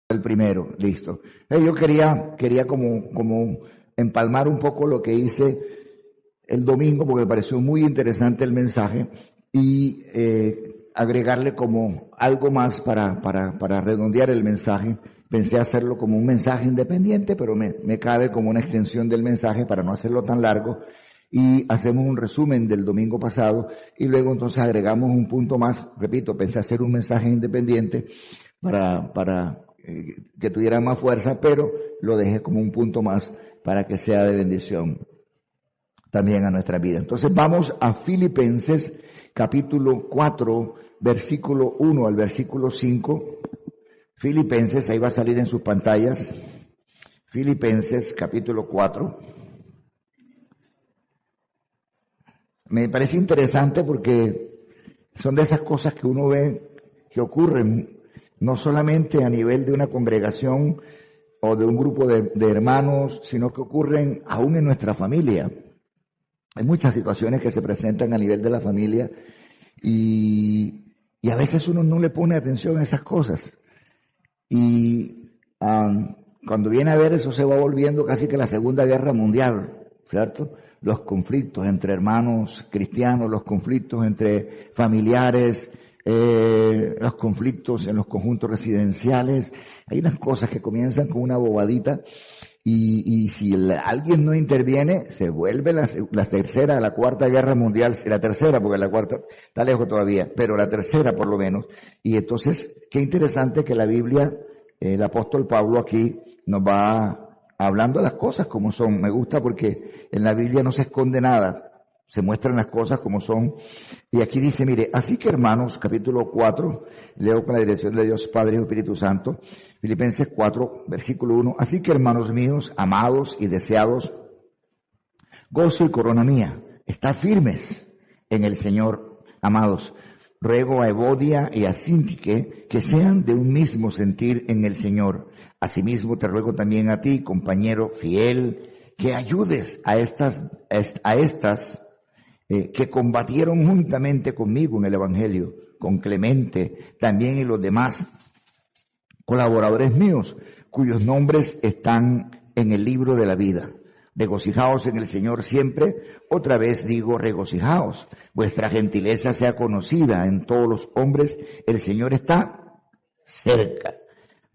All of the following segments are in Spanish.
El primero, listo. Yo quería como empalmar un poco lo que hice el domingo, porque me pareció muy interesante el mensaje, y agregarle como algo más para redondear el mensaje. Pensé hacerlo como un mensaje independiente, pero me cabe como una extensión del mensaje para no hacerlo tan largo. Y hacemos un resumen del domingo pasado y luego entonces agregamos un punto más. Repito, pensé hacer un mensaje independiente para que tuviera más fuerza, pero lo dejé como un punto más para que sea de bendición también a nuestra vida. Entonces vamos a Filipenses capítulo 4, versículo 1 al versículo 5. Filipenses, ahí va a salir en sus pantallas. Filipenses capítulo 4. Me parece interesante porque son de esas cosas que uno ve que ocurren no solamente a nivel de una congregación o de un grupo de hermanos, sino que ocurren aún en nuestra familia. Hay muchas situaciones que se presentan a nivel de la familia y a veces uno no le pone atención a esas cosas. Y cuando viene a ver, eso se va volviendo casi que la Segunda Guerra Mundial, ¿cierto? Los conflictos entre hermanos cristianos, los conflictos entre familiares, los conflictos en los conjuntos residenciales. Hay unas cosas que comienzan con una bobadita y si alguien no interviene, se vuelve la tercera, la cuarta guerra mundial, la tercera, porque la cuarta está lejos todavía, pero la tercera por lo menos. Y entonces, qué interesante que la Biblia, el apóstol Pablo aquí nos va hablando de las cosas como son. Me gusta porque en la Biblia no se esconde nada, se muestran las cosas como son. Y aquí dice, mire, así que hermanos, capítulo 4, leo con la dirección de Dios Padre y Espíritu Santo, Filipenses 4, versículo 1, así que hermanos míos, amados y deseados, gozo y corona mía, estad firmes en el Señor, amados. Ruego a Evodia y a Síntique que sean de un mismo sentir en el Señor. Asimismo te ruego también a ti, compañero fiel, que ayudes a estas que combatieron juntamente conmigo en el Evangelio, con Clemente, también y los demás colaboradores míos, cuyos nombres están en el libro de la vida. Regocijaos en el Señor siempre. Otra vez digo, regocijaos. Vuestra gentileza sea conocida en todos los hombres. El Señor está cerca.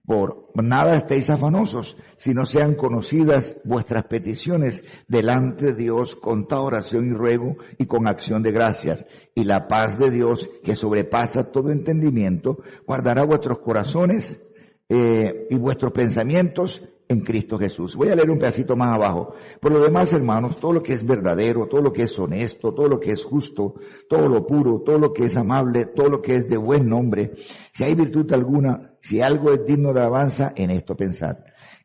Por nada estéis afanosos, sino sean conocidas vuestras peticiones delante de Dios con toda oración y ruego y con acción de gracias. Y la paz de Dios, que sobrepasa todo entendimiento, guardará vuestros corazones y vuestros pensamientos en Cristo Jesús. Voy a leer un pedacito más abajo. Por lo demás, hermanos, todo lo que es verdadero, todo lo que es honesto, todo lo que es justo, todo lo puro, todo lo que es amable, todo lo que es de buen nombre, si hay virtud alguna, si algo es digno de alabanza, en esto pensad.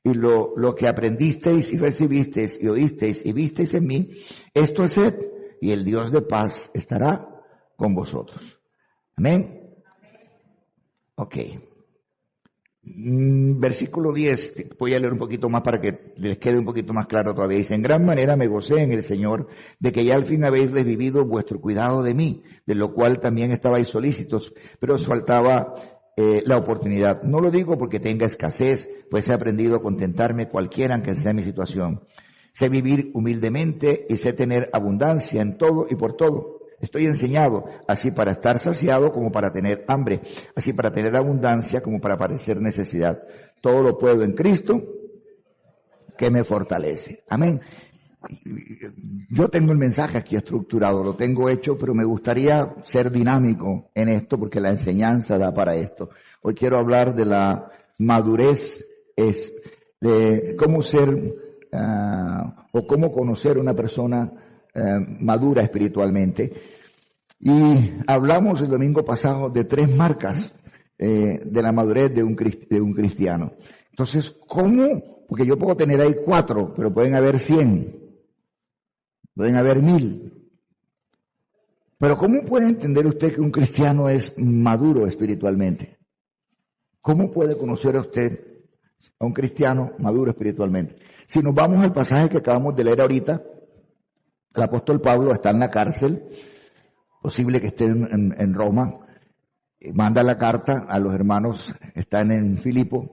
Y lo que aprendisteis y recibisteis y oísteis y visteis en mí, esto haced, y el Dios de paz estará con vosotros. Amén. Ok. Versículo 10, voy a leer un poquito más para que les quede un poquito más claro todavía. Dice, en gran manera me gocé en el Señor de que ya al fin habéis revivido vuestro cuidado de mí, de lo cual también estabais solícitos, pero os faltaba la oportunidad. No lo digo porque tenga escasez, pues he aprendido a contentarme cualquiera que sea mi situación. Sé vivir humildemente y sé tener abundancia en todo y por todo. Estoy enseñado, así para estar saciado como para tener hambre, así para tener abundancia como para padecer necesidad. Todo lo puedo en Cristo que me fortalece. Amén. Yo tengo el mensaje aquí estructurado, lo tengo hecho, pero me gustaría ser dinámico en esto porque la enseñanza da para esto. Hoy quiero hablar de la madurez, de cómo ser o cómo conocer una persona madura espiritualmente. Y hablamos el domingo pasado de 3 marcas de la madurez de un cristiano. Entonces, ¿cómo? Porque yo puedo tener ahí 4, pero pueden haber 100, pueden haber 1000. Pero ¿cómo puede entender usted que un cristiano es maduro espiritualmente? ¿Cómo puede conocer a usted a un cristiano maduro espiritualmente? Si nos vamos al pasaje que acabamos de leer ahorita, el apóstol Pablo está en la cárcel, posible que esté en Roma, manda la carta a los hermanos, están en Filipo,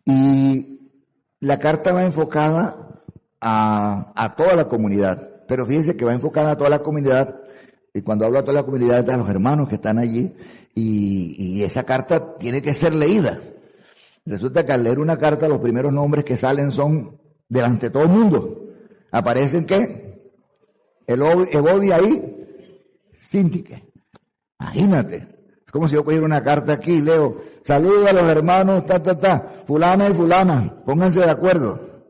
Y la carta va enfocada a toda la comunidad, pero fíjense que va enfocada a toda la comunidad, y cuando hablo a toda la comunidad, a los hermanos que están allí, y esa carta tiene que ser leída. Resulta que al leer una carta, los primeros nombres que salen son delante de todo el mundo. Aparecen, ¿qué? Evodia ahí, Síntique. Imagínate. Es como si yo cogiera una carta aquí y leo, saludos a los hermanos, fulana y fulana, pónganse de acuerdo.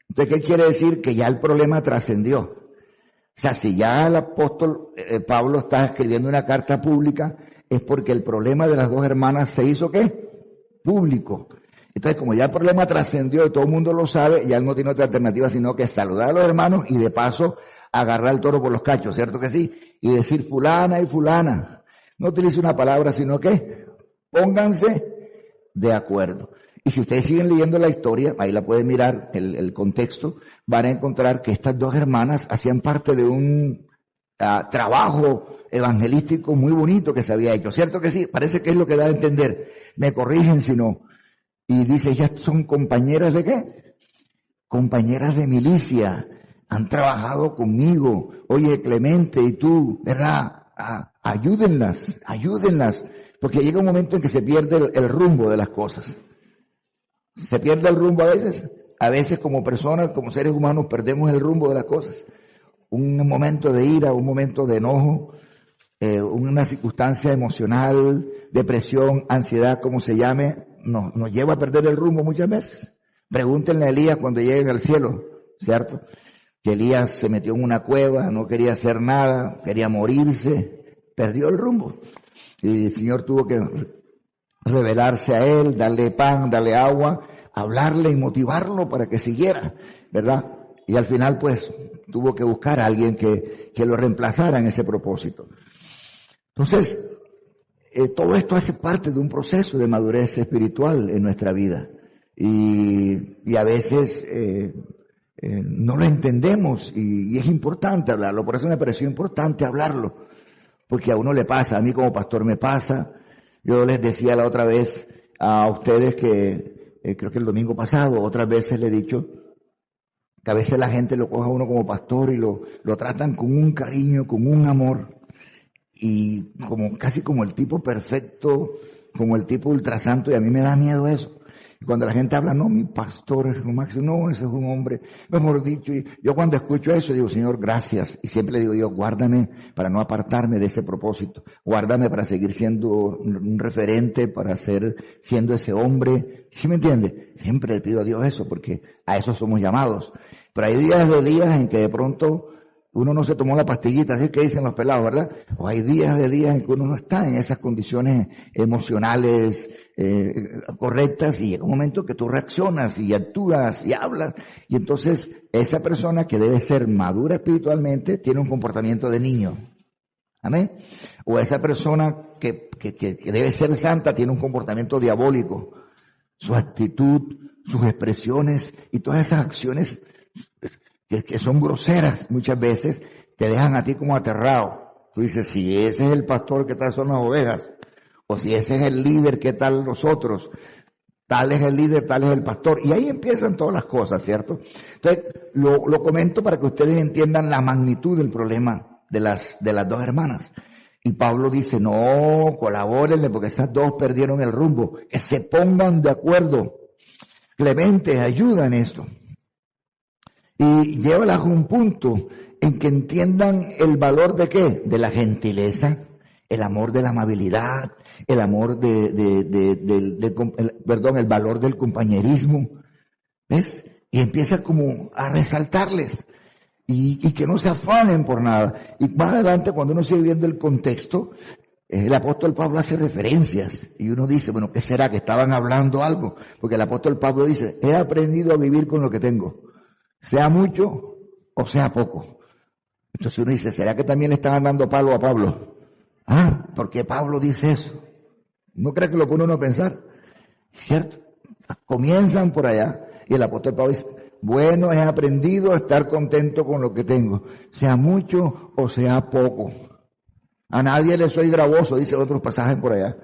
Entonces, ¿qué quiere decir? Que ya el problema trascendió. O sea, si ya el apóstol Pablo está escribiendo una carta pública, es porque el problema de las dos hermanas se hizo, ¿qué? Público. Entonces, como ya el problema trascendió y todo el mundo lo sabe, ya él no tiene otra alternativa sino que saludar a los hermanos y de paso agarrar el toro por los cachos, ¿cierto que sí? Y decir fulana y fulana. No utilice una palabra, sino que pónganse de acuerdo. Y si ustedes siguen leyendo la historia, ahí la pueden mirar, el contexto, van a encontrar que estas dos hermanas hacían parte de un trabajo evangelístico muy bonito que se había hecho. ¿Cierto que sí? Parece que es lo que da a entender. Me corrigen si no. Y dice, ellas son compañeras de ¿qué? Compañeras de milicia. Han trabajado conmigo. Oye, Clemente, y tú, ¿verdad? Ayúdenlas. Porque llega un momento en que se pierde el rumbo de las cosas. Se pierde el rumbo a veces como personas, como seres humanos, perdemos el rumbo de las cosas. Un momento de ira, un momento de enojo, una circunstancia emocional, depresión, ansiedad, como se llame, nos lleva a perder el rumbo muchas veces. Pregúntenle a Elías cuando lleguen al cielo, ¿cierto? Que Elías se metió en una cueva, no quería hacer nada, quería morirse, perdió el rumbo. Y el Señor tuvo que revelarse a él, darle pan, darle agua, hablarle y motivarlo para que siguiera, ¿verdad? Y al final, pues, tuvo que buscar a alguien que lo reemplazara en ese propósito. Entonces, todo esto hace parte de un proceso de madurez espiritual en nuestra vida. Y a veces no lo entendemos y es importante hablarlo. Por eso me pareció importante hablarlo. Porque a uno le pasa, a mí como pastor me pasa. Yo les decía la otra vez a ustedes que, creo que el domingo pasado, otras veces le he dicho, que a veces la gente lo coge a uno como pastor y lo tratan con un cariño, con un amor, y casi como el tipo perfecto, como el tipo ultrasanto, y a mí me da miedo eso. Y cuando la gente habla, no, mi pastor es lo máximo, no, ese es un hombre, mejor dicho, y yo cuando escucho eso digo, Señor, gracias, y siempre le digo yo, guárdame para no apartarme de ese propósito, guárdame para seguir siendo un referente, para siendo ese hombre, ¿sí me entiende? Siempre le pido a Dios eso, porque a eso somos llamados. Pero hay días en que de pronto uno no se tomó la pastillita, así que dicen los pelados, ¿verdad? O hay días en que uno no está en esas condiciones emocionales correctas y llega un momento que tú reaccionas y actúas y hablas y entonces esa persona que debe ser madura espiritualmente tiene un comportamiento de niño. Amén. O esa persona que debe ser santa tiene un comportamiento diabólico. Su actitud, sus expresiones y todas esas acciones que son groseras muchas veces, te dejan a ti como aterrado. Tú dices, si ese es el pastor, ¿qué tal son las ovejas? O si ese es el líder, ¿qué tal los otros? Tal es el líder, tal es el pastor. Y ahí empiezan todas las cosas, ¿cierto? Entonces, lo comento para que ustedes entiendan la magnitud del problema de las dos hermanas. Y Pablo dice, no, colabórenle porque esas dos perdieron el rumbo. Que se pongan de acuerdo. Clemente, ayuda en esto. Y llévalas a un punto en que entiendan el valor de ¿qué? De la gentileza, el amor de la amabilidad, el amor el valor del compañerismo. ¿Ves? Y empieza como a resaltarles y que no se afanen por nada. Y más adelante, cuando uno sigue viendo el contexto, el apóstol Pablo hace referencias y uno dice, bueno, ¿qué será? Que estaban hablando algo. Porque el apóstol Pablo dice, he aprendido a vivir con lo que tengo. Sea mucho o sea poco. Entonces uno dice, ¿será que también le están dando palo a Pablo? ¿Por qué Pablo dice eso? ¿No cree que lo pone uno a pensar? ¿Cierto? Comienzan por allá y el apóstol Pablo dice, bueno, he aprendido a estar contento con lo que tengo, sea mucho o sea poco. A nadie le soy gravoso, dice otros pasajes por allá.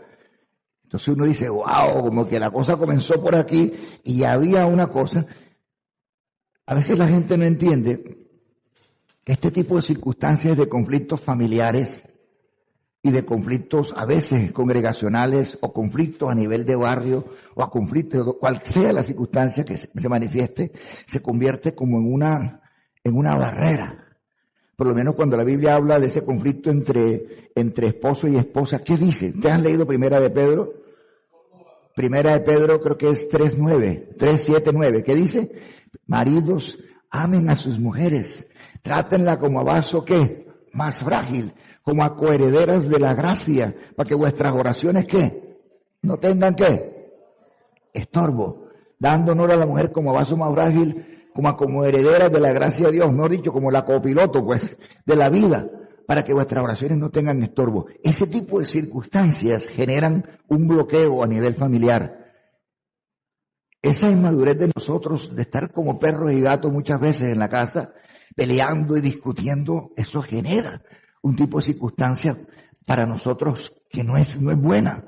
Entonces uno dice, wow, como que la cosa comenzó por aquí y había una cosa. A veces la gente no entiende que este tipo de circunstancias de conflictos familiares y de conflictos a veces congregacionales o conflictos a nivel de barrio o a conflictos, cual sea la circunstancia que se manifieste, se convierte como en una barrera. Por lo menos cuando la Biblia habla de ese conflicto entre esposo y esposa, ¿qué dice? ¿Ustedes han leído Primera de Pedro? Primera de Pedro creo que es 3:9, 3:7-9. ¿Qué dice? Maridos, amen a sus mujeres, trátenla como a vaso, ¿qué? Más frágil, como a coherederas de la gracia, para que vuestras oraciones, ¿qué? No tengan, ¿qué? Estorbo, dando honor a la mujer como a vaso más frágil, como herederas de la gracia de Dios, mejor dicho, como la copiloto, pues, de la vida, para que vuestras oraciones no tengan estorbo. Ese tipo de circunstancias generan un bloqueo a nivel familiar. Esa inmadurez de nosotros, de estar como perros y gatos muchas veces en la casa, peleando y discutiendo, eso genera un tipo de circunstancia para nosotros que no es buena.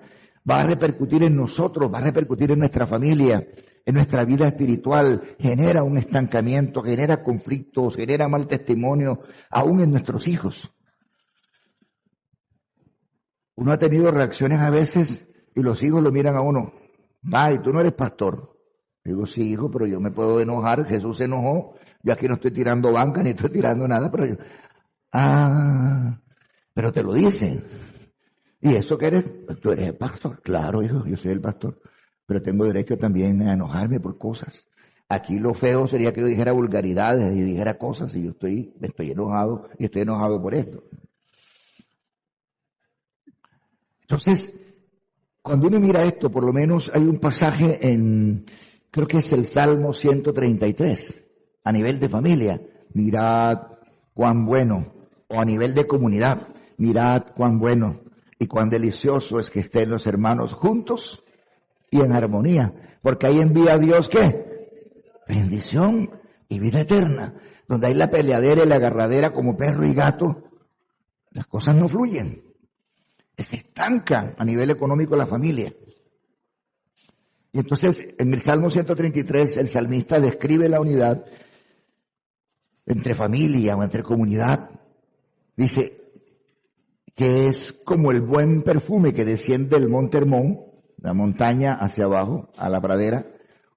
Va a repercutir en nosotros, va a repercutir en nuestra familia, en nuestra vida espiritual, genera un estancamiento, genera conflictos, genera mal testimonio, aún en nuestros hijos. Uno ha tenido reacciones a veces y los hijos lo miran a uno, ay, tú no eres pastor. Digo, sí, hijo, pero yo me puedo enojar, Jesús se enojó, yo aquí no estoy tirando banca ni estoy tirando nada, pero yo, pero te lo dicen. ¿Y eso que eres? Tú eres el pastor. Claro, hijo, yo soy el pastor, pero tengo derecho también a enojarme por cosas. Aquí lo feo sería que yo dijera vulgaridades y dijera cosas y me estoy enojado y estoy enojado por esto. Entonces, cuando uno mira esto, por lo menos hay un pasaje creo que es el Salmo 133, a nivel de familia. Mirad cuán bueno, o a nivel de comunidad, mirad cuán bueno y cuán delicioso es que estén los hermanos juntos y en armonía, porque ahí envía a Dios, ¿qué? Bendición y vida eterna. Donde hay la peleadera y la agarradera como perro y gato, las cosas no fluyen. Se estanca a nivel económico la familia. Y entonces, en el Salmo 133, el salmista describe la unidad entre familia o entre comunidad. Dice que es como el buen perfume que desciende del monte Hermón, la montaña hacia abajo, a la pradera,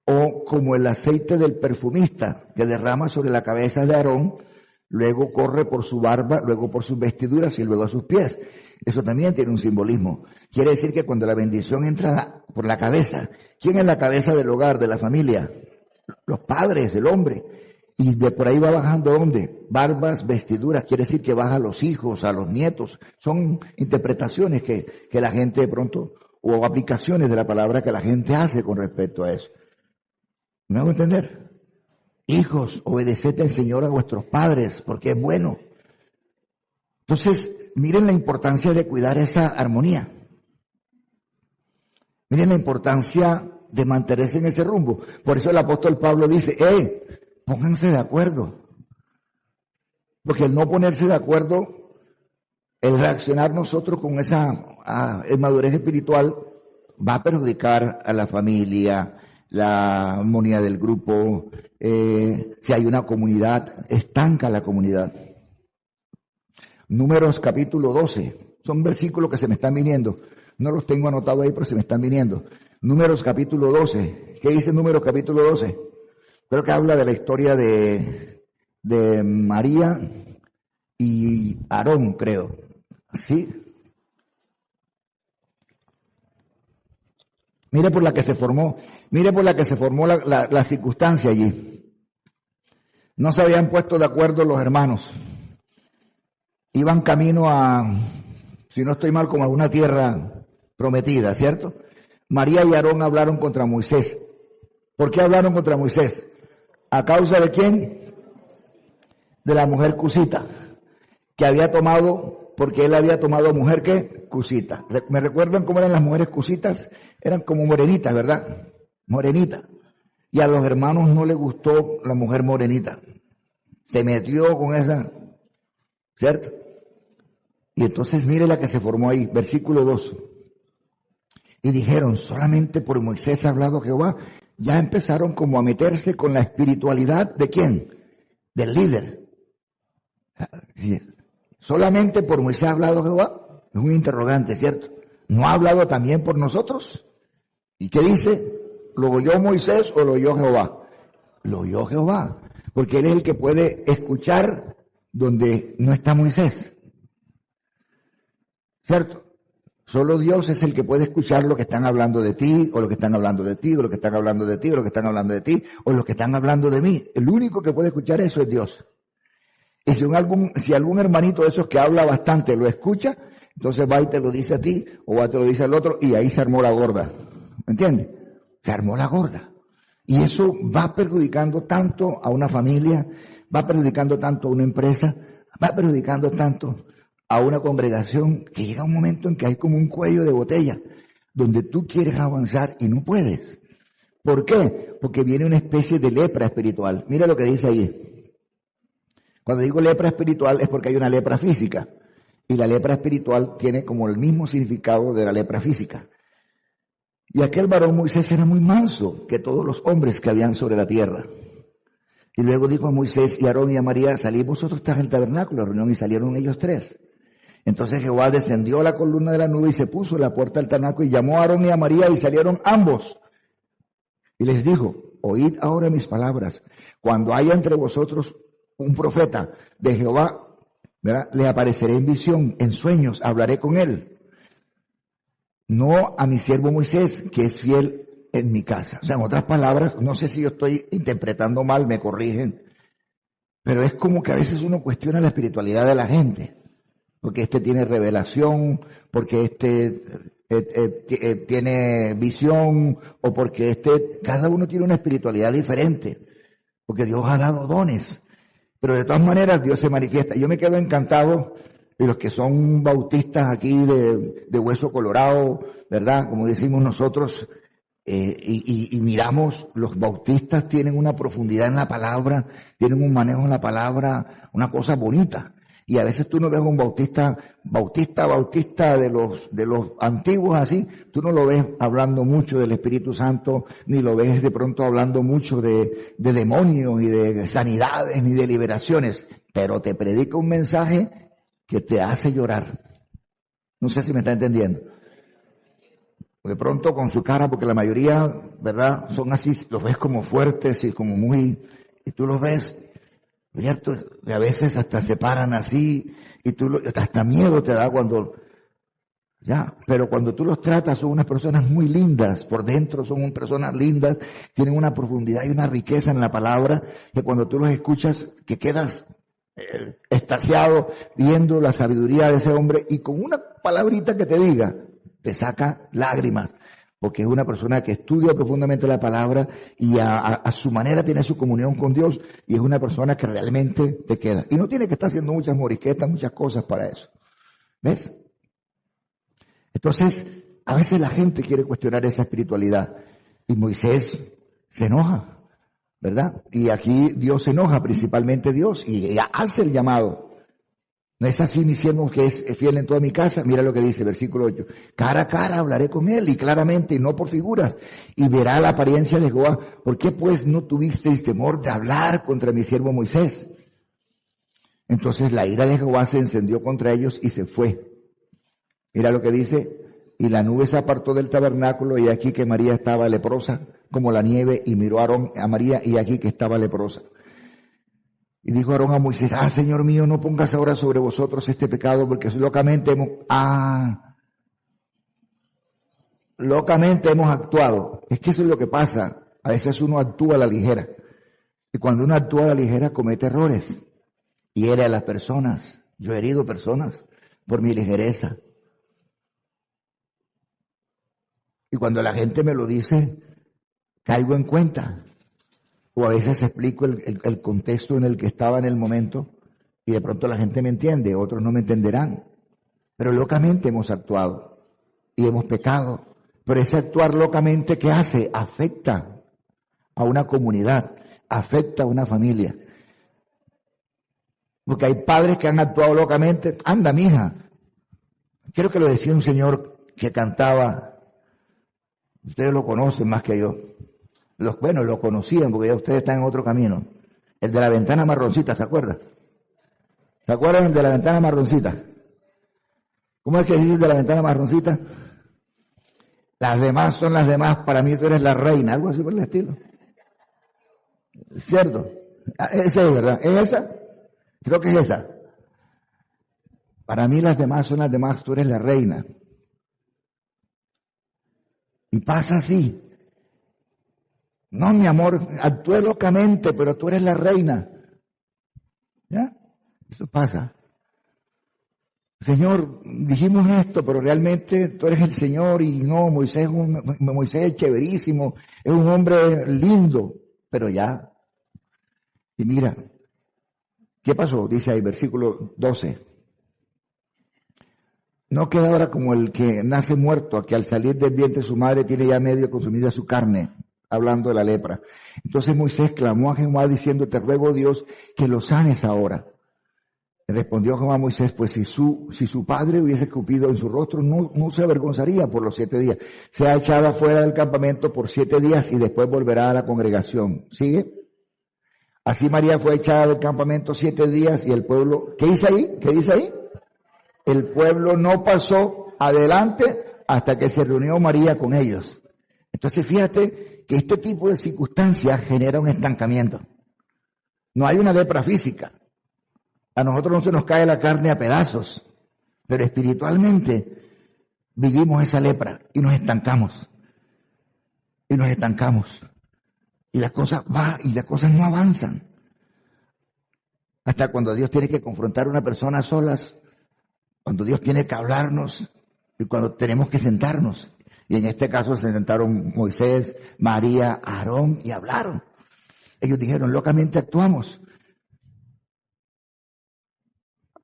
o como el aceite del perfumista que derrama sobre la cabeza de Aarón, luego corre por su barba, luego por sus vestiduras y luego a sus pies. Eso también tiene un simbolismo. Quiere decir que cuando la bendición entra por la cabeza, ¿quién es la cabeza del hogar, de la familia? Los padres, el hombre. Y de por ahí va bajando, ¿dónde? Barbas, vestiduras, quiere decir que baja a los hijos, a los nietos. Son interpretaciones que la gente de pronto, o aplicaciones de la palabra que la gente hace con respecto a eso. ¿Me hago entender? Hijos, obedeced al Señor a vuestros padres, porque es bueno. Entonces, miren la importancia de cuidar esa armonía. Miren la importancia de mantenerse en ese rumbo. Por eso el apóstol Pablo dice, pónganse de acuerdo. Porque el no ponerse de acuerdo, el reaccionar nosotros con esa madurez espiritual, va a perjudicar a la familia, la armonía del grupo. Si hay una comunidad, estanca la comunidad. Números capítulo 12. Son versículos que se me están viniendo. No los tengo anotados ahí, pero se me están viniendo. Números capítulo 12. ¿Qué dice Números capítulo 12? Creo que habla de la historia de María y Aarón, creo. ¿Sí? Mire por la que se formó la circunstancia allí. No se habían puesto de acuerdo los hermanos. Iban camino si no estoy mal, como a una tierra prometida, ¿cierto? María y Aarón hablaron contra Moisés. ¿Por qué hablaron contra Moisés? ¿A causa de quién? De la mujer cusita, que había tomado, porque él había tomado mujer, ¿qué? Cusita. ¿Me recuerdan cómo eran las mujeres cusitas? Eran como morenitas, ¿verdad? Morenitas. Y a los hermanos no les gustó la mujer morenita. Se metió con esa, ¿cierto? Y entonces mire la que se formó ahí, versículo 2. y dijeron, solamente por Moisés ha hablado Jehová, ya empezaron como a meterse con la espiritualidad ¿de quién? Del líder. Solamente por Moisés ha hablado Jehová, es un interrogante, ¿cierto? ¿No ha hablado también por nosotros? ¿Y qué dice? ¿Lo oyó Moisés o lo oyó Jehová? Lo oyó Jehová, porque él es el que puede escuchar donde no está Moisés. ¿Cierto? Solo Dios es el que puede escuchar lo que están hablando de ti, o lo que están hablando de ti, o lo que están hablando de ti, o lo que están hablando de ti, o lo que están hablando de mí. El único que puede escuchar eso es Dios. Y si algún hermanito de esos que habla bastante lo escucha, entonces va y te lo dice a ti, o va y te lo dice al otro, y ahí se armó la gorda. ¿Me entiendes? Se armó la gorda. Y eso va perjudicando tanto a una familia, va perjudicando tanto a una empresa, va perjudicando tanto a una congregación, que llega un momento en que hay como un cuello de botella, donde tú quieres avanzar y no puedes. ¿Por qué? Porque viene una especie de lepra espiritual. Mira lo que dice ahí. Cuando digo lepra espiritual es porque hay una lepra física. Y la lepra espiritual tiene como el mismo significado de la lepra física. Y aquel varón Moisés era muy manso que todos los hombres que habían sobre la tierra. Y luego dijo a Moisés y a Aarón y a María, salid vosotros tras el tabernáculo, la reunión, y salieron ellos tres. Entonces Jehová descendió a la columna de la nube y se puso en la puerta del tabernáculo y llamó a Aarón y a María y salieron ambos. Y les dijo, oíd ahora mis palabras. Cuando haya entre vosotros un profeta de Jehová, ¿verdad?, le apareceré en visión, en sueños, hablaré con él. No a mi siervo Moisés, que es fiel en mi casa. O sea, en otras palabras, no sé si yo estoy interpretando mal, me corrigen, pero es como que a veces uno cuestiona la espiritualidad de la gente, porque este tiene revelación, porque este tiene visión, o porque cada uno tiene una espiritualidad diferente, porque Dios ha dado dones, pero de todas maneras Dios se manifiesta. Yo me quedo encantado de los que son bautistas aquí de hueso colorado, ¿verdad? Como decimos nosotros, y miramos, los bautistas tienen una profundidad en la palabra, tienen un manejo en la palabra, una cosa bonita. Y a veces tú no ves un bautista de los antiguos así, tú no lo ves hablando mucho del Espíritu Santo, ni lo ves de pronto hablando mucho de demonios y de sanidades, ni de liberaciones, pero te predica un mensaje que te hace llorar. No sé si me está entendiendo. De pronto con su cara, porque la mayoría, ¿verdad?, son así, los ves como fuertes y como muy, y tú los ves, ¿cierto? Y a veces hasta se paran así, y hasta miedo te da pero cuando tú los tratas son unas personas muy lindas, por dentro son personas lindas, tienen una profundidad y una riqueza en la palabra, que cuando tú los escuchas, que quedas extasiado viendo la sabiduría de ese hombre, y con una palabrita que te diga, te saca lágrimas, porque es una persona que estudia profundamente la palabra y a su manera tiene su comunión con Dios, y es una persona que realmente te queda. Y no tiene que estar haciendo muchas moriquetas, muchas cosas para eso. ¿Ves? Entonces, a veces la gente quiere cuestionar esa espiritualidad, y Moisés se enoja, ¿verdad? Y aquí Dios se enoja, principalmente Dios, y hace el llamado. ¿No es así mi siervo que es fiel en toda mi casa? Mira lo que dice, versículo 8. Cara a cara hablaré con él, y claramente, y no por figuras, y verá la apariencia de Jehová. ¿Por qué pues no tuvisteis temor de hablar contra mi siervo Moisés? Entonces la ira de Jehová se encendió contra ellos y se fue. Mira lo que dice, y la nube se apartó del tabernáculo, y aquí que María estaba leprosa como la nieve, y miró a Aarón, a María, y aquí que estaba leprosa. Y dijo Aarón a Moisés, Señor mío, no pongas ahora sobre vosotros este pecado, porque locamente hemos actuado. Es que eso es lo que pasa. A veces uno actúa a la ligera. Y cuando uno actúa a la ligera comete errores. Hiere a las personas. Yo he herido personas por mi ligereza. Y cuando la gente me lo dice, caigo en cuenta. O a veces explico el contexto en el que estaba en el momento, y de pronto la gente me entiende, otros no me entenderán. Pero locamente hemos actuado y hemos pecado. Pero ese actuar locamente, ¿qué hace? Afecta a una comunidad, afecta a una familia. Porque hay padres que han actuado locamente. Anda, mija. Quiero que lo decía un señor que cantaba, Ustedes lo conocen más que yo. Bueno, lo conocían porque ya ustedes están en otro camino. El de la ventana marroncita, ¿se acuerdan? ¿Se acuerdan el de la ventana marroncita? ¿Cómo es que dice el de la ventana marroncita? Las demás son las demás, para mí tú eres la reina, algo así por el estilo. ¿Cierto? Esa es verdad. ¿Es esa? Creo que es esa. Para mí las demás son las demás, tú eres la reina. Y pasa así. No, mi amor, actúe locamente, pero tú eres la reina. ¿Ya? Eso pasa. Señor, dijimos esto, pero realmente tú eres el Señor y no, Moisés es chéverísimo, es un hombre lindo, pero ya. Y mira, ¿qué pasó? Dice ahí, versículo 12. No queda ahora como el que nace muerto, que al salir del vientre de su madre tiene ya medio consumida su carne, hablando de la lepra. Entonces Moisés clamó a Jehová diciendo, te ruego Dios que lo sanes ahora. Respondió Jehová a Moisés, pues si su padre hubiese escupido en su rostro, no se avergonzaría por los 7 días. Se ha echado afuera del campamento por 7 días y después volverá a la congregación. ¿Sigue? Así María fue echada del campamento 7 días y el pueblo, ¿qué dice ahí? ¿Qué dice ahí? El pueblo no pasó adelante hasta que se reunió María con ellos. Entonces fíjate que este tipo de circunstancias genera un estancamiento. No hay una lepra física. A nosotros no se nos cae la carne a pedazos, pero espiritualmente vivimos esa lepra y nos estancamos. Y nos estancamos. Y las cosas no avanzan. Hasta cuando Dios tiene que confrontar a una persona a solas, cuando Dios tiene que hablarnos y cuando tenemos que sentarnos. Y en este caso se sentaron Moisés, María, Aarón y hablaron. Ellos dijeron, locamente actuamos.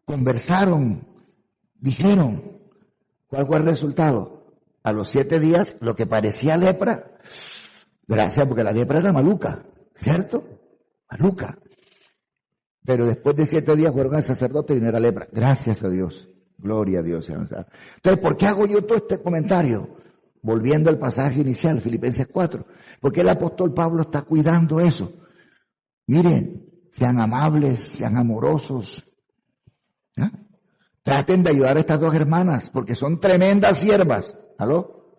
Conversaron, dijeron. ¿Cuál fue el resultado? A los 7 días, lo que parecía lepra, gracias, porque la lepra era maluca, ¿cierto? Maluca. Pero después de 7 días fueron al sacerdote y no era lepra. Gracias a Dios. Gloria a Dios. Entonces, ¿por qué hago yo todo este comentario? Volviendo al pasaje inicial, Filipenses 4. Porque el apóstol Pablo está cuidando eso. Miren, sean amables, sean amorosos. ¿Ah? Traten de ayudar a estas 2 hermanas, porque son tremendas siervas. ¿Aló?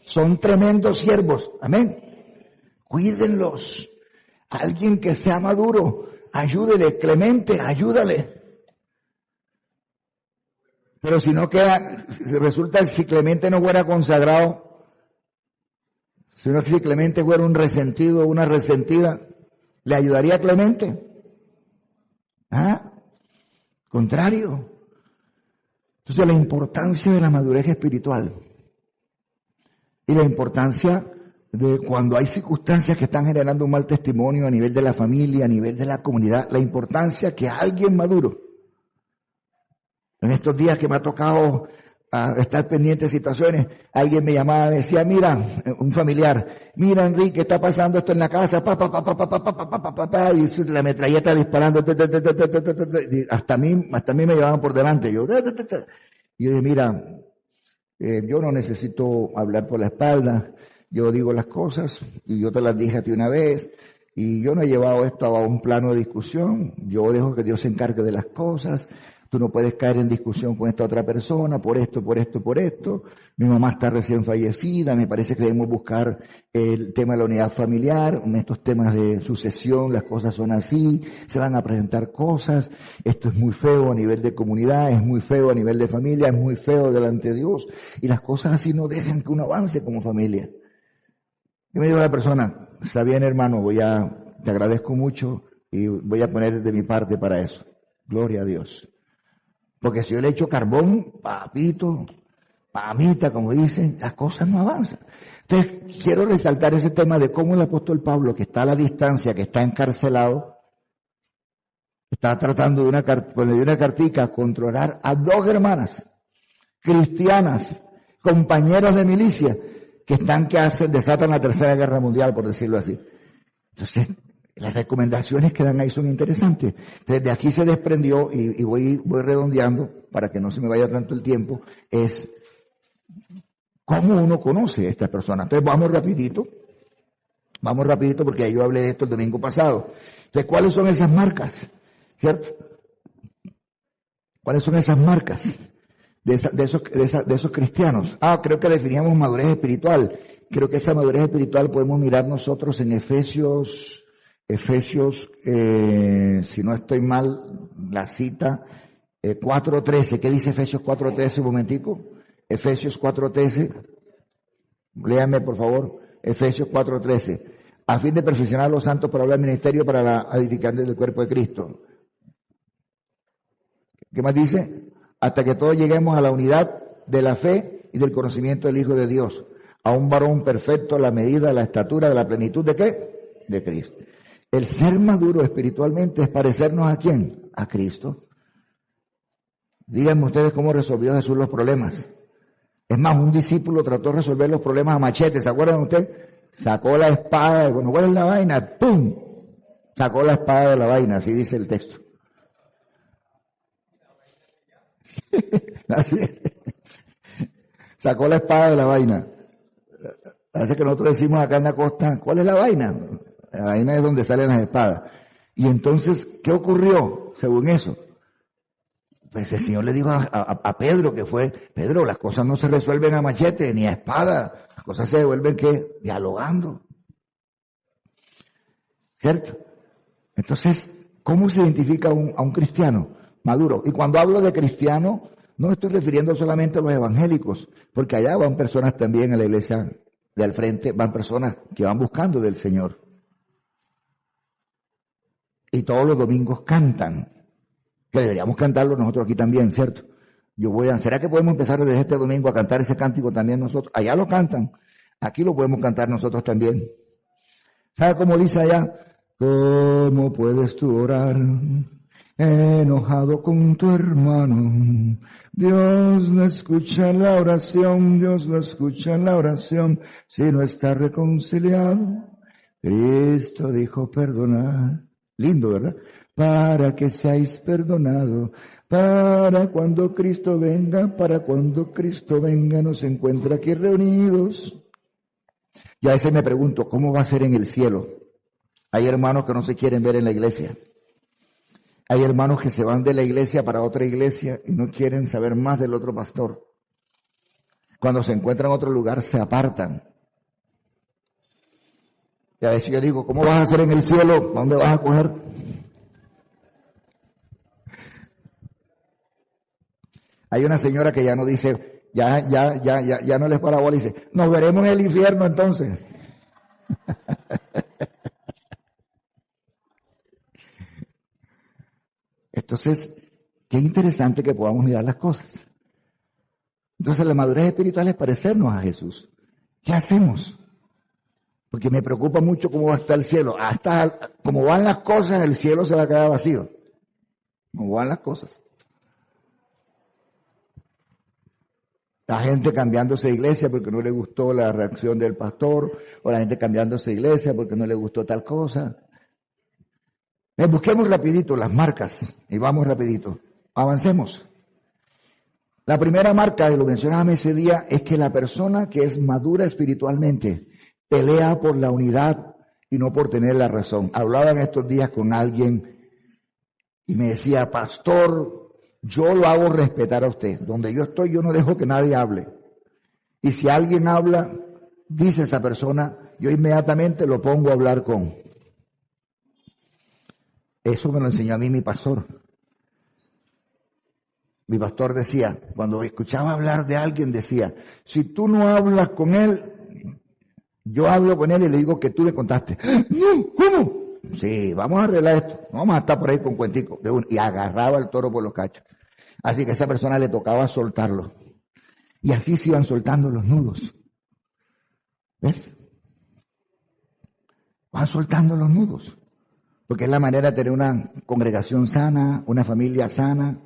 Son tremendos siervos. Amén. Cuídenlos. Alguien que sea maduro, ayúdele. Clemente, ayúdale. Pero si no queda, resulta si Clemente no fuera consagrado, sino que si Clemente fuera un resentido o una resentida, ¿le ayudaría a Clemente? ¿Ah? Contrario. Entonces la importancia de la madurez espiritual y la importancia de cuando hay circunstancias que están generando un mal testimonio a nivel de la familia, a nivel de la comunidad, la importancia que alguien maduro, en estos días que me ha tocado estar pendiente de situaciones, alguien me llamaba y decía, mira, un familiar, mira Enrique, está pasando esto en la casa, y la metralleta disparando, hasta a mí me llevaban por delante, yo dije, mira, yo no necesito hablar por la espalda, yo digo las cosas, y yo te las dije a ti una vez, y yo no he llevado esto a un plano de discusión, yo dejo que Dios se encargue de las cosas. Tú no puedes caer en discusión con esta otra persona por esto. Mi mamá está recién fallecida, me parece que debemos buscar el tema de la unidad familiar, en estos temas de sucesión, las cosas son así, se van a presentar cosas, esto es muy feo a nivel de comunidad, es muy feo a nivel de familia, es muy feo delante de Dios, y las cosas así no dejan que uno avance como familia. Y me dijo la persona, está bien hermano, te agradezco mucho y voy a poner de mi parte para eso. Gloria a Dios. Porque si yo le echo carbón, papito, mamita, como dicen, las cosas no avanzan. Entonces, quiero resaltar ese tema de cómo el apóstol Pablo, que está a la distancia, que está encarcelado, está tratando de una cartica a controlar a 2 hermanas cristianas, compañeras de milicia, que desatan la Tercera Guerra Mundial, por decirlo así. Entonces, las recomendaciones que dan ahí son interesantes. Desde aquí se desprendió, y voy redondeando para que no se me vaya tanto el tiempo, es ¿Cómo uno conoce a esta persona? Entonces vamos rapidito porque yo hablé de esto el domingo pasado. Entonces, ¿cuáles son esas marcas? ¿Cierto? ¿Cuáles son esas marcas de esos cristianos? Creo que definíamos madurez espiritual. Creo que esa madurez espiritual podemos mirar nosotros en Efesios, si no estoy mal, la cita 4:13. ¿Qué dice Efesios 4:13? Un momentico. Efesios 4:13. Léame, por favor. Efesios 4:13. A fin de perfeccionar a los santos para hablar ministerio para la edificación del cuerpo de Cristo. ¿Qué más dice? Hasta que todos lleguemos a la unidad de la fe y del conocimiento del Hijo de Dios, a un varón perfecto a la medida, la estatura, de la plenitud de ¿qué? De Cristo. El ser maduro espiritualmente es parecernos ¿a quién? A Cristo. Díganme ustedes cómo resolvió Jesús los problemas. Es más, un discípulo trató de resolver los problemas a machete, ¿se acuerdan ustedes? Sacó la espada, bueno, ¿cuál es la vaina? ¡Pum! Sacó la espada de la vaina, así dice el texto. Así es. Sacó la espada de la vaina. Parece que nosotros decimos acá en la costa, ¿cuál es la vaina? La vaina es donde salen las espadas. Y entonces, ¿qué ocurrió según eso? Pues el Señor le dijo a Pedro que fue, Pedro, las cosas no se resuelven a machete ni a espada, las cosas se devuelven ¿qué? Dialogando. ¿Cierto? Entonces, ¿cómo se identifica a un cristiano maduro? Y cuando hablo de cristiano, no me estoy refiriendo solamente a los evangélicos, porque allá van personas también a la iglesia de al frente, van personas que van buscando del Señor. Y todos los domingos cantan, que deberíamos cantarlo nosotros aquí también, ¿cierto? ¿Será que podemos empezar desde este domingo a cantar ese cántico también nosotros? Allá lo cantan, aquí lo podemos cantar nosotros también. ¿Sabe cómo dice allá? ¿Cómo puedes tú orar enojado con tu hermano? Dios no escucha la oración, Dios no escucha la oración si no está reconciliado. Cristo dijo perdonar. Lindo, ¿verdad? Para que seáis perdonados, para cuando Cristo venga nos encuentre aquí reunidos. Y a veces me pregunto, ¿cómo va a ser en el cielo? Hay hermanos que no se quieren ver en la iglesia. Hay hermanos que se van de la iglesia para otra iglesia y no quieren saber más del otro pastor. Cuando se encuentran en otro lugar se apartan. Y a veces yo digo, ¿cómo vas a hacer en el cielo? ¿A dónde vas a coger? Hay una señora que ya no dice, ya no les para bola y dice, nos veremos en el infierno entonces. Entonces, qué interesante que podamos mirar las cosas. Entonces, la madurez espiritual es parecernos a Jesús. ¿Qué hacemos? Porque me preocupa mucho cómo va a estar el cielo. Hasta como van las cosas, el cielo se va a quedar vacío. Como van las cosas. La gente cambiándose de iglesia porque no le gustó la reacción del pastor, o la gente cambiándose de iglesia porque no le gustó tal cosa. Busquemos rapidito las marcas y vamos rapidito. Avancemos. La primera marca, y lo mencionaba ese día, es que la persona que es madura espiritualmente pelea por la unidad y no por tener la razón. Hablaba en estos días con alguien y me decía, pastor, yo lo hago respetar a usted. Donde yo estoy, yo no dejo que nadie hable. Y si alguien habla, dice esa persona, yo inmediatamente lo pongo a hablar con. Eso me lo enseñó a mí mi pastor. Mi pastor decía, cuando escuchaba hablar de alguien, decía, si tú no hablas con él, yo hablo con él y le digo que tú le contaste. No, ¿cómo? Sí, vamos a arreglar esto. No vamos a estar por ahí con cuentico. Y agarraba el toro por los cachos. Así que a esa persona le tocaba soltarlo. Y así se iban soltando los nudos. ¿Ves? Van soltando los nudos. Porque es la manera de tener una congregación sana, una familia sana.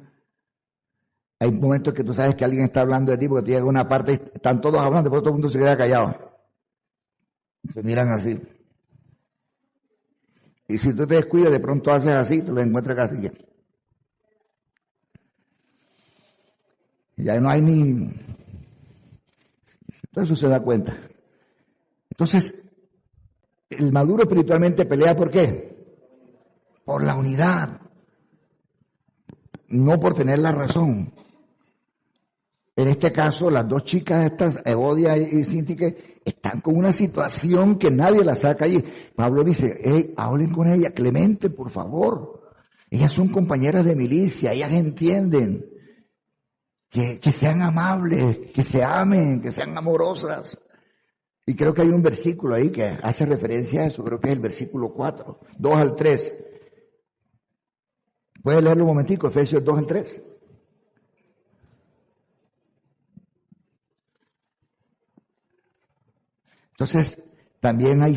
Hay momentos que tú sabes que alguien está hablando de ti porque tú llegas a una parte y están todos hablando, pero todo el mundo se queda callado. Se miran así. Y si tú te descuidas, de pronto haces así, te lo encuentras casi ya. Ya no hay ni... Entonces se da cuenta. Entonces, el maduro espiritualmente pelea ¿por qué? Por la unidad, no por tener la razón. En este caso, las dos chicas estas, Evodia y Sintique, están con una situación que nadie la saca allí. Pablo dice, hey, hablen con ella, Clemente, por favor. Ellas son compañeras de milicia, ellas entienden. Que sean amables, que se amen, que sean amorosas. Y creo que hay un versículo ahí que hace referencia a eso, creo que es el versículo 4, 2 al 3. ¿Puedes leerlo un momentico? Efesios 2 al 3. Entonces, también hay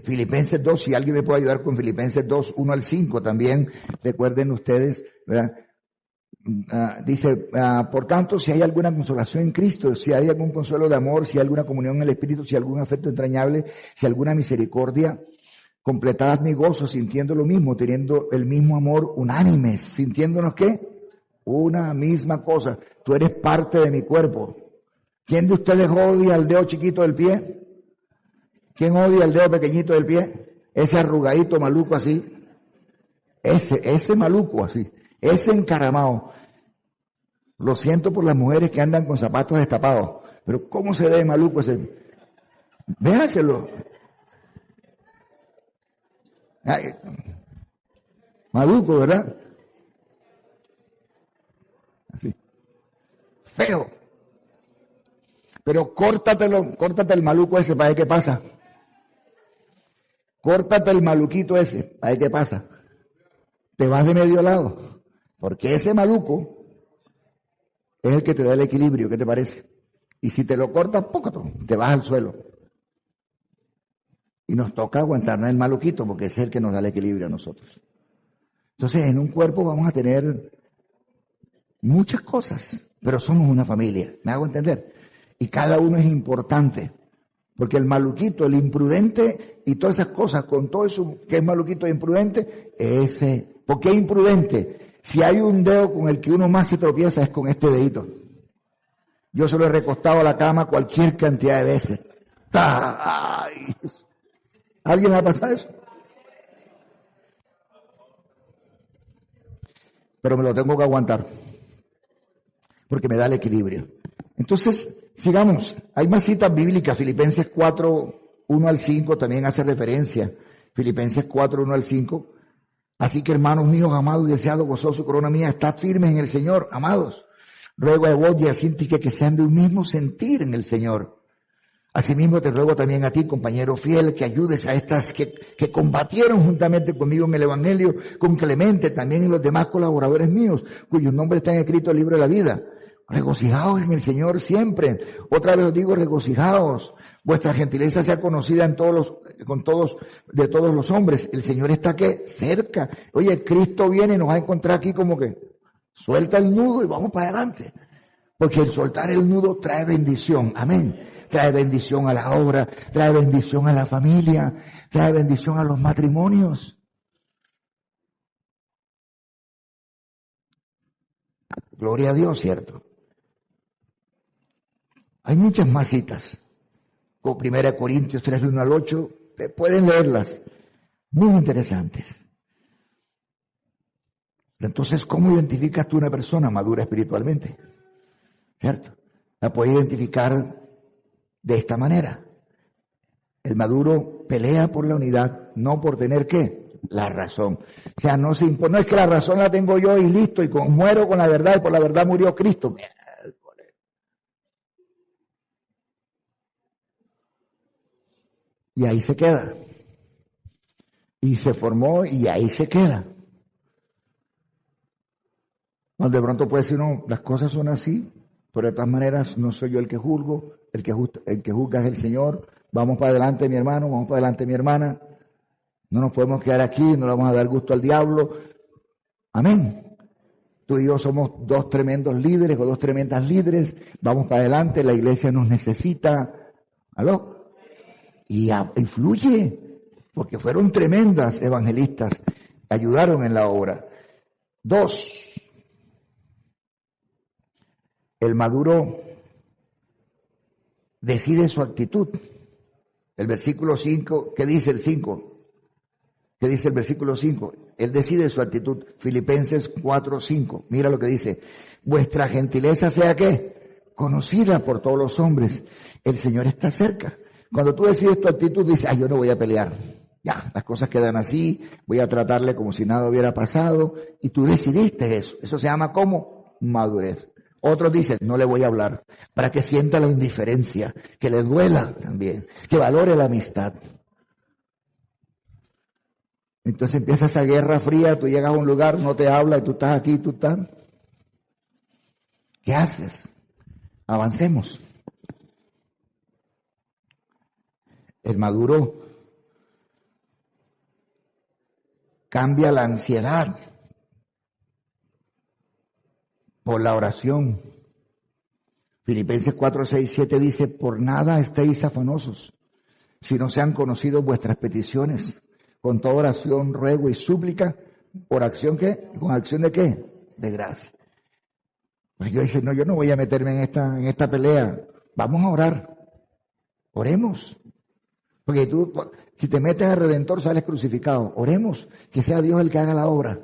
Filipenses 2, si alguien me puede ayudar con Filipenses 2, 1 al 5, también recuerden ustedes, ¿verdad? Dice, por tanto, si hay alguna consolación en Cristo, si hay algún consuelo de amor, si hay alguna comunión en el Espíritu, si hay algún afecto entrañable, si hay alguna misericordia, completad mi gozo sintiendo lo mismo, teniendo el mismo amor, unánimes, sintiéndonos ¿qué? Una misma cosa. Tú eres parte de mi cuerpo. ¿Quién de ustedes odia al dedo chiquito del pie? ¿Quién odia el dedo pequeñito del pie? Ese arrugadito maluco así. Ese maluco así. Ese encaramado. Lo siento por las mujeres que andan con zapatos destapados. Pero ¿cómo se ve maluco ese? Véaselo. Ay, maluco, ¿verdad? Así. Feo. Pero córtate el maluco ese para ver qué pasa. Córtate el maluquito ese para ver qué pasa. Te vas de medio lado. Porque ese maluco es el que te da el equilibrio, ¿qué te parece? Y si te lo cortas, poco, te vas al suelo. Y nos toca aguantarnos el maluquito, porque es el que nos da el equilibrio a nosotros. Entonces, en un cuerpo vamos a tener muchas cosas, pero somos una familia, ¿me hago entender? Y cada uno es importante, porque el maluquito, el imprudente y todas esas cosas, con todo eso que es maluquito e imprudente, ¿por qué imprudente? Si hay un dedo con el que uno más se tropieza es con este dedito. Yo se lo he recostado a la cama cualquier cantidad de veces. ¡Ay! ¿Alguien le ha pasado eso? Pero me lo tengo que aguantar, porque me da el equilibrio. Entonces, sigamos. Hay más citas bíblicas. Filipenses 4, 1 al 5 también hace referencia. Filipenses 4, 1 al 5. Así que, hermanos míos, amados y deseados, gozoso corona mía, estad firmes en el Señor, amados. Ruego a Evodia y a Sintique que sean de un mismo sentir en el Señor. Asimismo te ruego también a ti, compañero fiel, que ayudes a estas que combatieron juntamente conmigo en el Evangelio, con Clemente, también y los demás colaboradores míos, cuyos nombres están escritos en el libro de la vida. Regocijaos en el Señor siempre. Otra vez os digo, regocijaos. Vuestra gentileza sea conocida de todos los hombres. El Señor está ¿qué? Cerca. Oye, Cristo viene y nos va a encontrar aquí como que suelta el nudo y vamos para adelante. Porque el soltar el nudo trae bendición. Amén. Trae bendición a la obra, trae bendición a la familia, trae bendición a los matrimonios. Gloria a Dios, ¿cierto? Hay muchas más citas. Con 1 Corintios 3, 1 al 8, pueden leerlas. Muy interesantes. Entonces, ¿cómo identificas tú una persona madura espiritualmente? ¿Cierto? La puedes identificar de esta manera. El maduro pelea por la unidad, no por tener ¿qué? La razón. O sea, no se impone, no es que la razón la tengo yo y listo, y muero con la verdad, y por la verdad murió Cristo. Y ahí se queda. Y se formó y ahí se queda. No, de pronto puede decir, no, las cosas son así, pero de todas maneras no soy yo el que juzgo, el que juzga es el Señor. Vamos para adelante, mi hermano, vamos para adelante, mi hermana. No nos podemos quedar aquí, no le vamos a dar gusto al diablo. Amén. Tú y yo somos dos tremendos líderes o dos tremendas líderes. Vamos para adelante, la iglesia nos necesita. ¿Aló? Y influye, porque fueron tremendas evangelistas, ayudaron en la obra. 2. El maduro decide su actitud. El versículo 5, ¿qué dice el 5? ¿Qué dice el versículo 5? Él decide su actitud. Filipenses 4:5. Mira lo que dice. Vuestra gentileza sea ¿qué? Conocida por todos los hombres. El Señor está cerca. Cuando tú decides tu actitud, dices, yo no voy a pelear. Ya, las cosas quedan así, voy a tratarle como si nada hubiera pasado. Y tú decidiste eso. Eso se llama ¿cómo? Madurez. Otros dicen, no le voy a hablar, para que sienta la indiferencia, que le duela también, que valore la amistad. Entonces empieza esa guerra fría, tú llegas a un lugar, no te habla y tú estás aquí, tú estás. ¿Qué haces? Avancemos. El maduro cambia la ansiedad por la oración. Filipenses 4, 6, 7 dice, por nada estéis afanosos, si no sean conocidos vuestras peticiones, con toda oración, ruego y súplica, por acción ¿qué? ¿Con acción de qué? De gracia. Pues yo dice, no, yo no voy a meterme en esta pelea, vamos a orar, oremos. Porque tú, si te metes al Redentor, sales crucificado. Oremos, que sea Dios el que haga la obra.